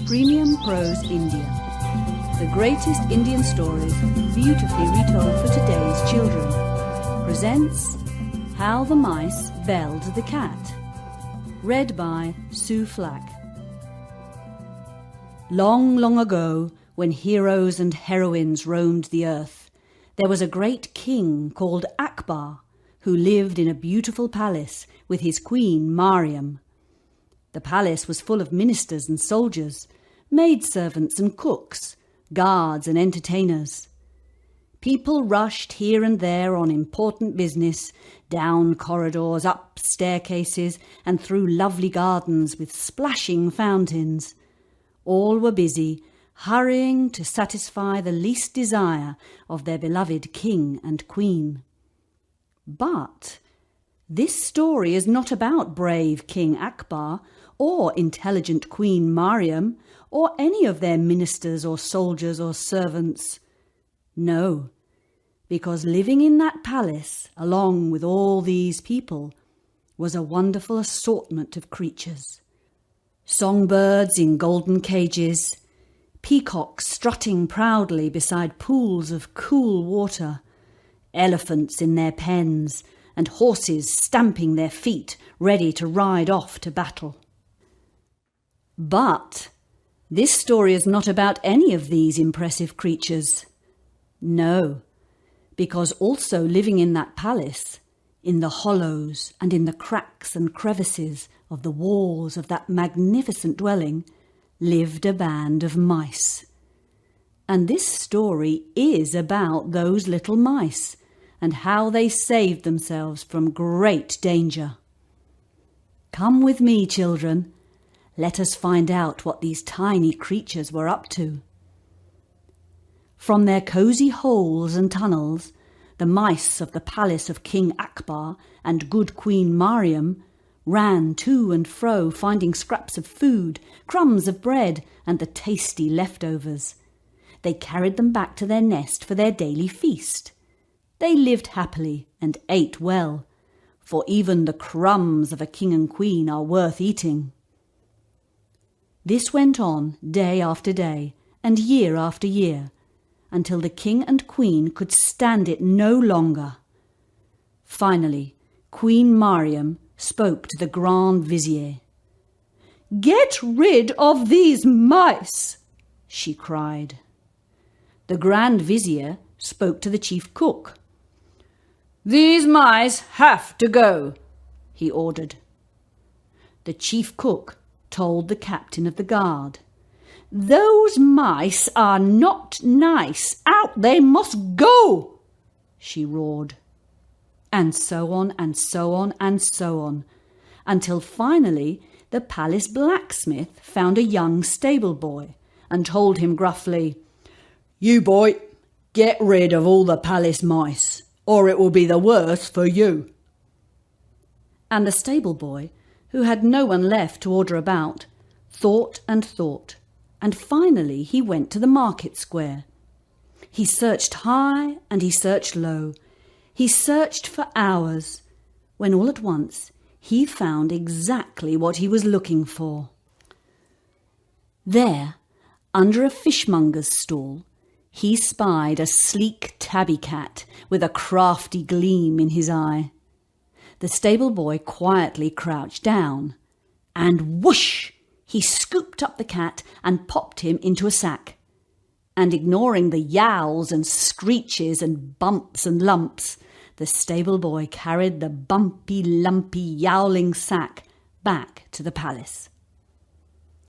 Premium Prose India. The greatest Indian stories beautifully retold for today's children. Presents How the Mice Belled the Cat. Read by Sue Flack. Long, long ago, when heroes and heroines roamed the earth, there was a great king called Akbar, who lived in a beautiful palace with his Queen Mariam. The palace was full of ministers and soldiers, maid-servants and cooks, guards and entertainers. People rushed here and there on important business, down corridors, up staircases, and through lovely gardens with splashing fountains. All were busy, hurrying to satisfy the least desire of their beloved king and queen. But this story is not about brave King Akbar or intelligent Queen Mariam or any of their ministers or soldiers or servants. No, because living in that palace, along with all these people, was a wonderful assortment of creatures. Songbirds in golden cages, peacocks strutting proudly beside pools of cool water, elephants in their pens, and horses stamping their feet, ready to ride off to battle. But this story is not about any of these impressive creatures. No, because also living in that palace, in the hollows and in the cracks and crevices of the walls of that magnificent dwelling, lived a band of mice. And this story is about those little mice and how they saved themselves from great danger. Come with me, children. Let us find out what these tiny creatures were up to. From their cosy holes and tunnels, the mice of the palace of King Akbar and good Queen Mariam ran to and fro, finding scraps of food, crumbs of bread, and the tasty leftovers. They carried them back to their nest for their daily feast. They lived happily and ate well, for even the crumbs of a king and queen are worth eating. This went on day after day and year after year, until the king and queen could stand it no longer. Finally, Queen Mariam spoke to the Grand Vizier. "Get rid of these mice!" she cried. The Grand Vizier spoke to the chief cook. "These mice have to go," he ordered. The chief cook told the captain of the guard. "Those mice are not nice. Out they must go!" she roared. And so on and so on and so on, until finally the palace blacksmith found a young stable boy and told him gruffly, "You boy, get rid of all the palace mice, or it will be the worse for you." And the stable boy, who had no one left to order about, thought, and finally he went to the market square. He searched high and he searched low. He searched for hours, when all at once he found exactly what he was looking for. There, under a fishmonger's stall, he spied a sleek tabby cat with a crafty gleam in his eye. The stable boy quietly crouched down, and whoosh! He scooped up the cat and popped him into a sack. And ignoring the yowls and screeches and bumps and lumps, the stable boy carried the bumpy, lumpy, yowling sack back to the palace.